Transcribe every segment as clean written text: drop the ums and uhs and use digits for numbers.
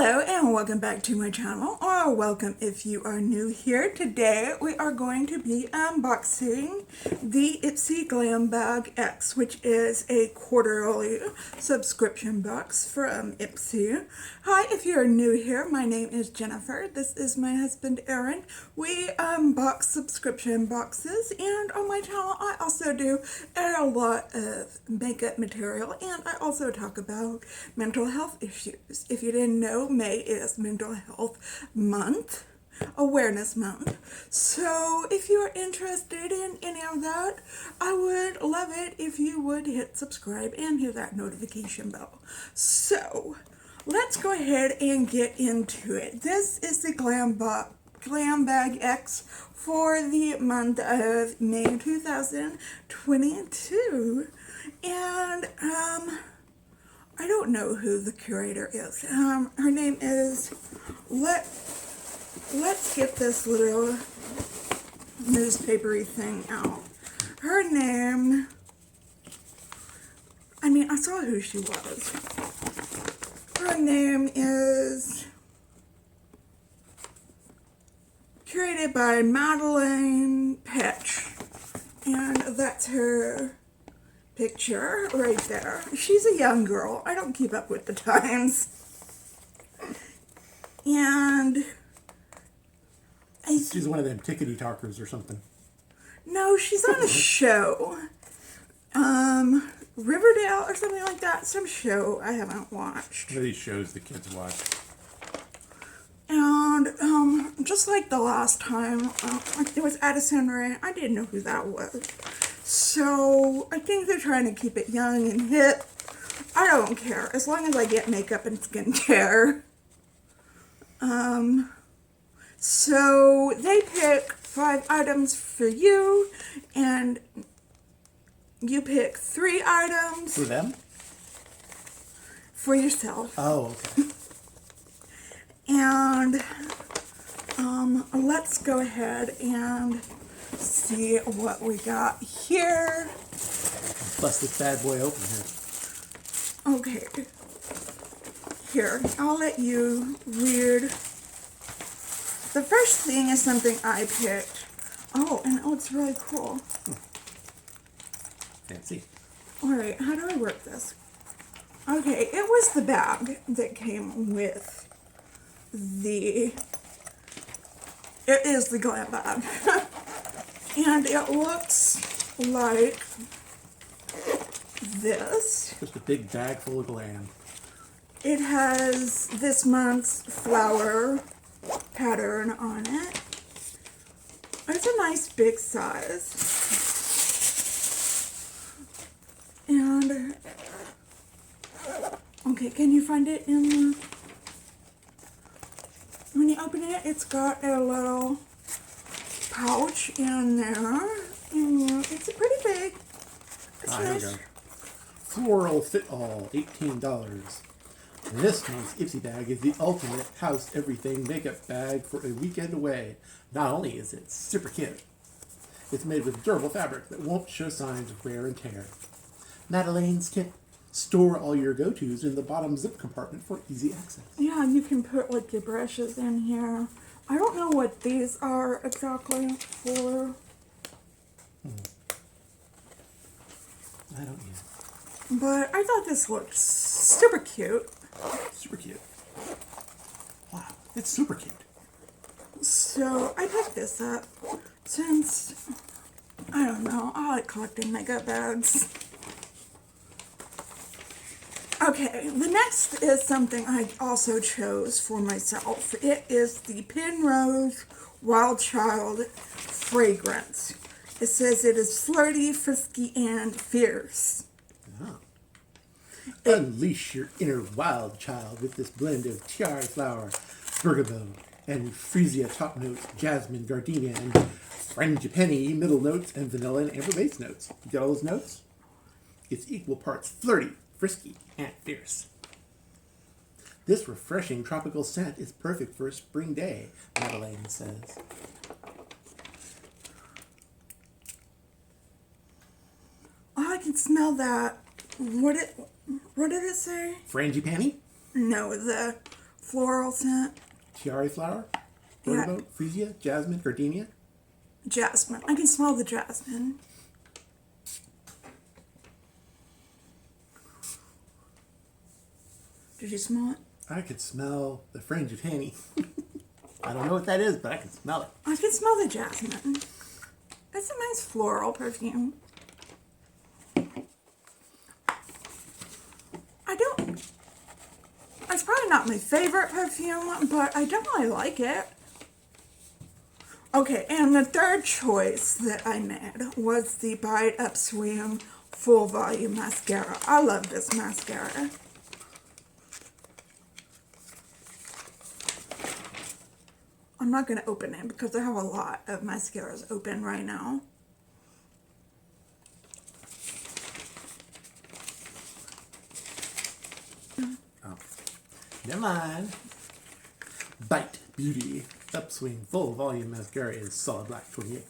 Hello and welcome back to my channel, or welcome if you are new here. Today we are going to be unboxing the Ipsy Glam Bag X, which is a quarterly subscription box from Ipsy. Hi, if you are new here, my name is Jennifer. This is my husband Aaron. We unbox subscription boxes, and on my channel I also do a lot of makeup material, and I also talk about mental health issues. If you didn't know, May is Mental Health Month, Awareness Month. So if you are interested in any of that, I would love it if you would hit subscribe and hit that notification bell. So let's go ahead and get into it. This is the Glam Bag X for the month of May 2022. And I don't know who the curator is. Her name is, let's get this little newspapery thing out. Her name, I saw who she was. Her name is curated by Madeline Petch, and that's her picture right there. She's a young girl. I don't keep up with the times. And she's one of them tickety talkers or something. No, she's on a show. Riverdale or something like that. Some show I haven't watched. One of these shows the kids watch. And just like the last time, it was Addison Rae. I didn't know who that was. So I think they're trying to keep it young and hip. I don't care, as long as I get makeup and skincare. So they pick 5 items for you, and you pick 3 items For them? for yourself. Oh, okay. And let's go ahead and see what we got here. Bust this bad boy open here. Okay. Here, I'll let you read. The first thing is something I picked. Oh, and it's really cool. Fancy. Alright, how do I work this? Okay, it was the bag that came with the... It is the Glam Bag. And it looks like this. Just a big bag full of glam. It has this month's flower pattern on it. It's a nice big size. And, okay, can you find it in the... When you open it, it's got a little pouch in there, and it's pretty big. It's Here we nice. go. Floral Fit All, $18. This month's Ipsy bag is the ultimate house everything makeup bag for a weekend away. Not only is it super cute, it's made with durable fabric that won't show signs of wear and tear. Madeleine's tip: store all your go-tos in the bottom zip compartment for easy access. Yeah, you can put like your brushes in here. I don't know what these are exactly for. I don't either. But I thought this looked super cute. Super cute. Wow, it's super cute. So I picked this up since, I don't know, I like collecting makeup bags. Okay, the next is something I also chose for myself. It is the Penrose Wild Child fragrance. It says it is flirty, frisky, and fierce. Oh. Unleash your inner wild child with this blend of tiara flower, bergamot, and freesia top notes, jasmine, gardenia, and frangipani middle notes, and vanilla and amber base notes. You get all those notes? It's equal parts flirty, frisky, and fierce. This refreshing tropical scent is perfect for a spring day, Madeleine says. Oh, I can smell that. What did it say? Frangipani? No, the floral scent. Tiara flower, Yeah. bergamot, freesia, jasmine, gardenia. Jasmine. I can smell the jasmine. Did you smell it? I could smell the frangipani. I don't know what that is, but I can smell it. I can smell the jasmine. It's a nice floral perfume. I don't... It's probably not my favorite perfume, but I definitely like it. Okay, and the third choice that I made was the Bite Upswing Full Volume Mascara. I love this mascara. I'm not going to open it because I have a lot of mascaras open right now. Oh, never mind. Bite Beauty Upswing Full Volume Mascara is solid black 28.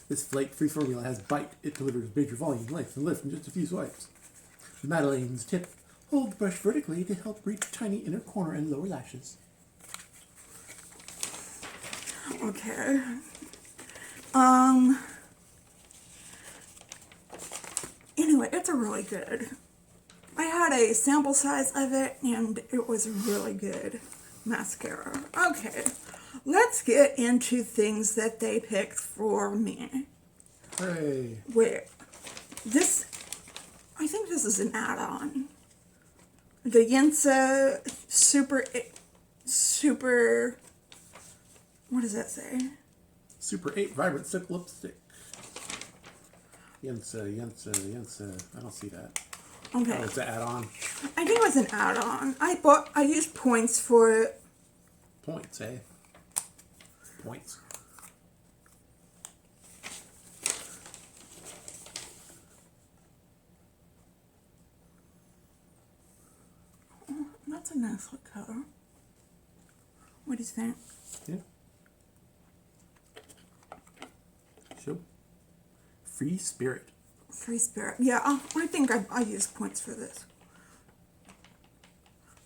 This flake-free formula has bite. It delivers major volume, length, and lift in just a few swipes. Madeleine's tip: hold the brush vertically to help reach tiny inner corner and lower lashes. Okay. Anyway, it's a really good. I had a sample size of it and it was really good mascara. Okay. Let's get into things that they picked for me. Hooray. Wait. This, I think this is an add-on. The Yensa Super, what does that say? Super 8 Vibrant Silk Lipstick. Yensa. I don't see that. Okay. Oh, it's an add-on. I think it was an add-on. I used points for it. Points, eh? Points. Oh, that's a nice look color. What do you think? Yeah. So, Free Spirit. Free Spirit. Yeah, I think I used points for this.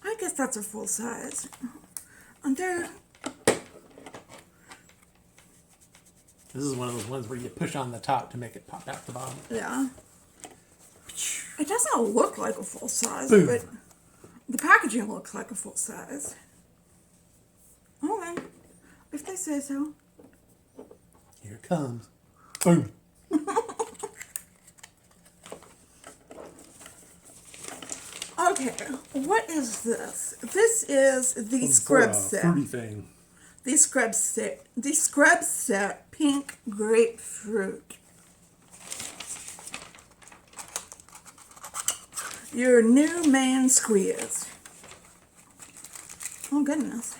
I guess that's a full size. And there. This is one of those ones where you push on the top to make it pop out the bottom. Yeah. It doesn't look like a full size, Boom. but the packaging looks like a full size. Okay, if they say so. Here it comes. Boom. Okay, what is this? This is the scrub set. Fruity thing. The scrub set, pink grapefruit. Your new man squeeze. Oh goodness.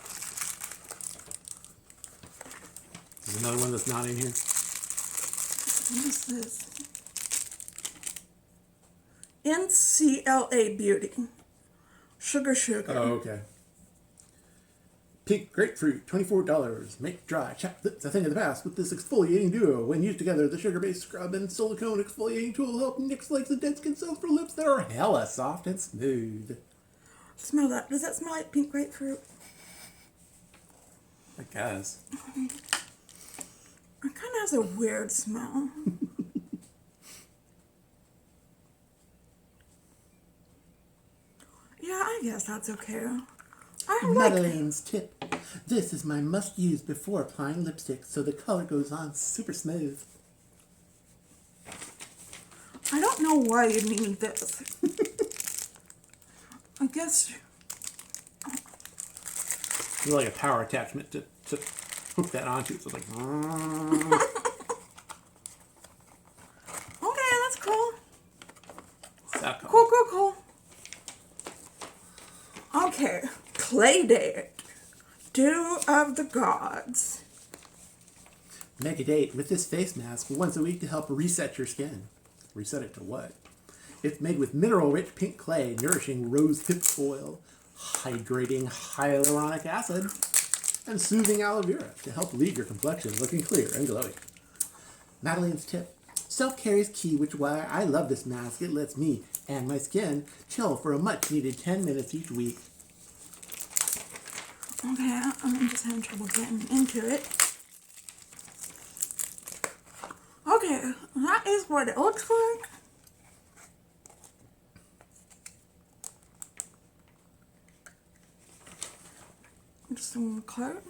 There's another one that's not in here. What is this? NCLA Beauty. Sugar. Oh, okay. Pink grapefruit, $24. Make dry chapped lips a thing of the past with this exfoliating duo. When used together, the sugar-based scrub and silicone exfoliating tool help nix legs and dead skin cells for lips that are hella soft and smooth. Smell that. Does that smell like pink grapefruit? I guess. It kind of has a weird smell. Yeah, I guess that's okay. I like Madeleine's tip. This is my must-use before applying lipstick so the color goes on super smooth. I don't know why you need this. I guess. It's like a power attachment to hook that onto. So it's like. Okay, that's cool. Suck. Cool. Okay, Play Date. Dew of the Gods. Make a date with this face mask once a week to help reset your skin. Reset it to what? It's made with mineral-rich pink clay, nourishing rose-hip oil, hydrating hyaluronic acid, and soothing aloe vera to help leave your complexion looking clear and glowing. Madeleine's tip. Self-care is key, which is why I love this mask. It lets me and my skin chill for a much-needed 10 minutes each week. Okay, I'm just having trouble getting into it. Okay, that is what it looks like. Just some coat.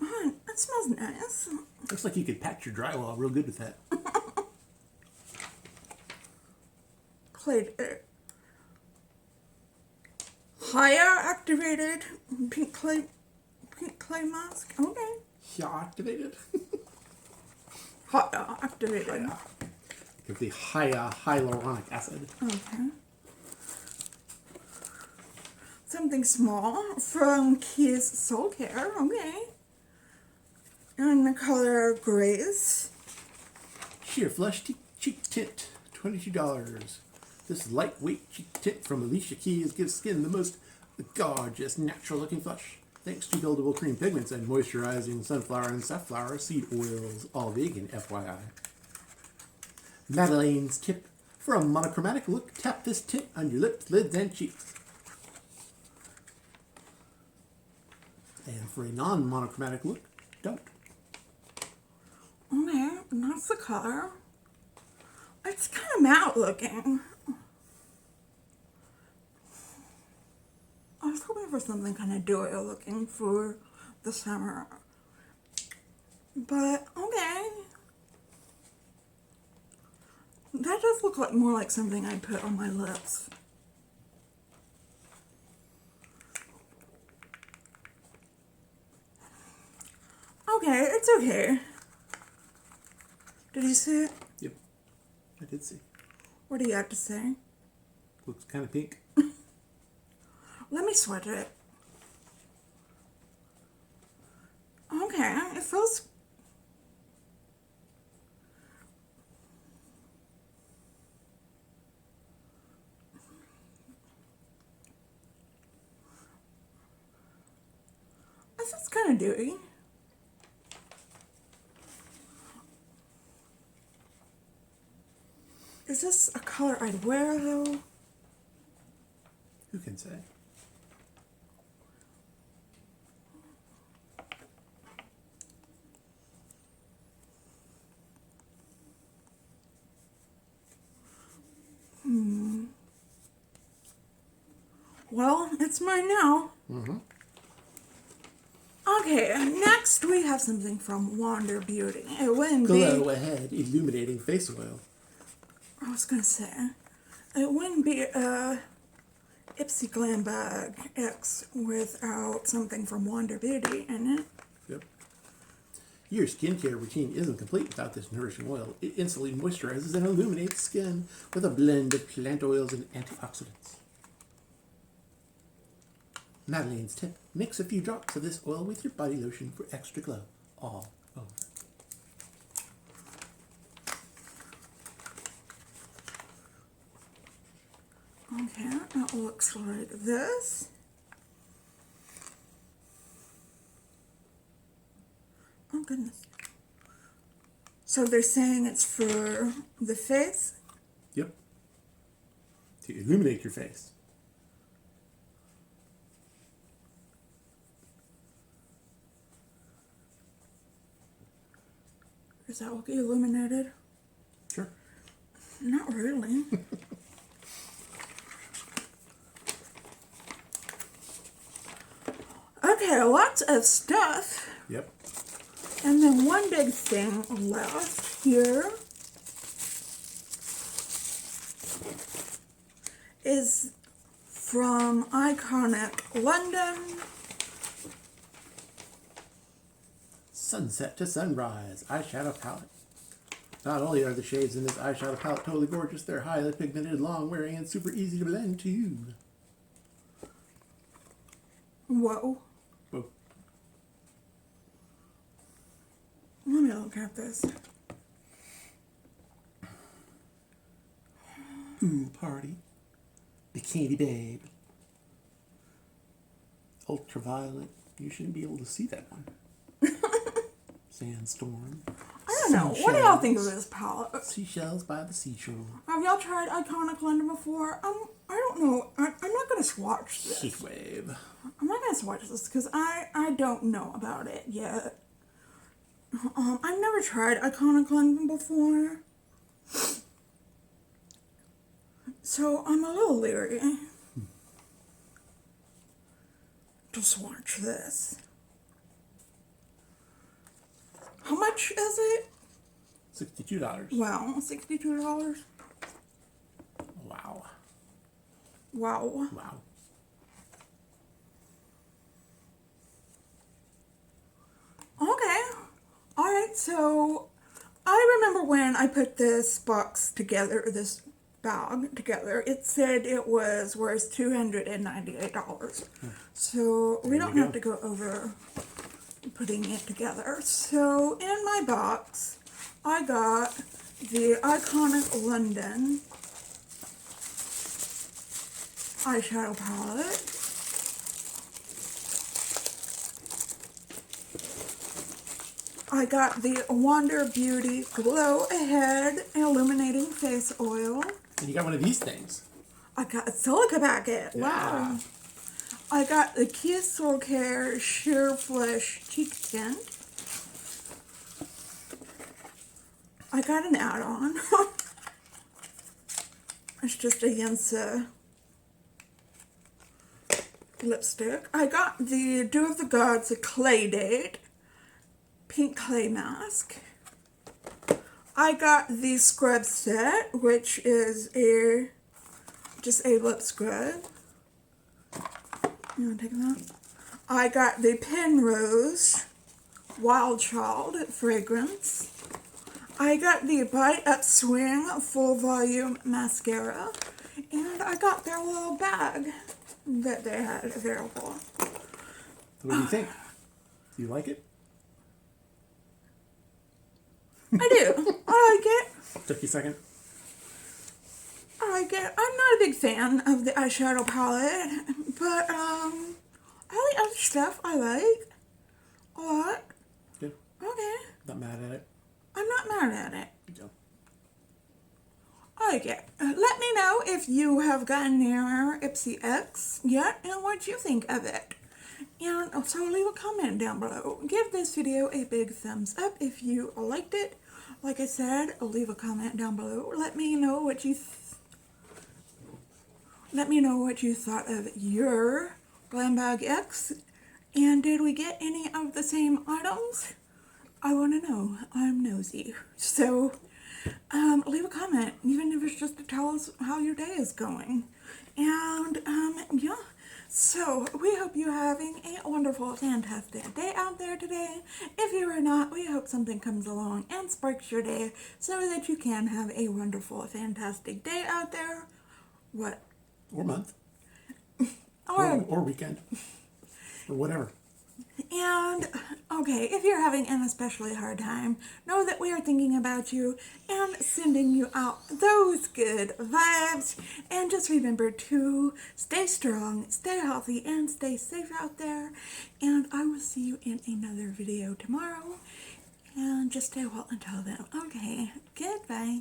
Oh, that smells nice. Looks like you could patch your drywall real good with that. Curator. Higher activated pink clay mask. Okay. Yeah, activated. Higher activated. Give the higher hyaluronic acid. Okay. Something small from Kiss Soul Care. Okay. In the color Grace. Sheer Flush Cheek Tint, $22. This lightweight cheek tint from Alicia Keys gives skin the most gorgeous, natural-looking flush. Thanks to buildable cream pigments and moisturizing sunflower and safflower seed oils, all vegan, FYI. Madeleine's Tip. For a monochromatic look, tap this tint on your lips, lids, and cheeks. And for a non-monochromatic look, don't. Okay, that's the color. It's kind of matte looking. I was hoping for something kind of dewy looking for the summer. But, okay. That does look like more like something I'd put on my lips. Okay, it's okay. Did you see it? Yep, I did see. What do you have to say? Looks kind of pink. Let me swatch it. Okay, it feels... This is kind of dewy. Is this a color I'd wear though? Who can say? Well, it's mine now. Okay, next we have something from Wander Beauty. It wouldn't Glow be... Ahead Illuminating Face Oil. I was gonna say, it wouldn't be a Ipsy Glam Bag X without something from Wander Beauty in it. Yep. Your skincare routine isn't complete without this nourishing oil. It instantly moisturizes and illuminates skin with a blend of plant oils and antioxidants. Madeleine's Tip. Mix a few drops of this oil with your body lotion for extra glow all over. Okay, it looks like this. Oh goodness. So they're saying it's for the face? Yep. To illuminate your face. Does that look illuminated? Sure. Not really. Okay, lots of stuff. Yep. And then one big thing left here is from Iconic London. Sunset to Sunrise eyeshadow palette. Not only are the shades in this eyeshadow palette totally gorgeous, they're highly pigmented, long-wearing, and super easy to blend too. Whoa. Whoa. Let me look at this. Pool Party. Bikini Babe. Ultraviolet. You shouldn't be able to see that one. Sandstorm. I don't know. What do y'all think of this palette? Seashells by the seashore. Have y'all tried Iconic London before? I don't know. I'm not going to swatch this. Heat wave. I'm not going to swatch this because I don't know about it yet. I've never tried Iconic London before. So I'm a little leery to swatch this. How much is it? $62. Wow, $62. Wow. Wow. Wow. Okay. Alright, so I remember when I put this box together, this bag together, it said it was worth $298. So we don't have to go over putting it together. So in my box, I got the Iconic London eyeshadow palette. I got the Wonder Beauty Glow Ahead Illuminating Face Oil. And you got one of these things. I got a silica packet. Yeah. Wow. I got the Kiss Soul Care Sheer Flush Cheek Tint. I got an add-on. It's just a Yensa lipstick. I got the Dew of the Gods Clay Date Pink Clay Mask. I got the scrub set, which is just a lip scrub. You want to take that? I got the Penrose Wild Child fragrance. I got the Bite Up Swing Full Volume Mascara. And I got their little bag that they had available. What do you think? Do you like it? I do. I like it. Took you a second. I like it. I'm not a big fan of the eyeshadow palette, but I like other stuff I like a lot. Good. Okay. Not mad at it. I'm not mad at it. Yeah. I like it. Let me know if you have gotten near Ipsy X yet and what you think of it. And also leave a comment down below. Give this video a big thumbs up if you liked it. Like I said, leave a comment down below. Let me know what you thought of your Glam Bag X. And did we get any of the same items? I want to know. I'm nosy. So leave a comment, even if it's just to tell us how your day is going. And yeah. So, we hope you're having a wonderful, fantastic day out there today. If you are not, we hope something comes along and sparks your day so that you can have a wonderful, fantastic day out there. What? Or month. Or weekend. Or whatever. And, okay, if you're having an especially hard time, know that we are thinking about you and sending you out those good vibes. And just remember to stay strong, stay healthy, and stay safe out there. And I will see you in another video tomorrow. And just stay well until then. Okay, goodbye.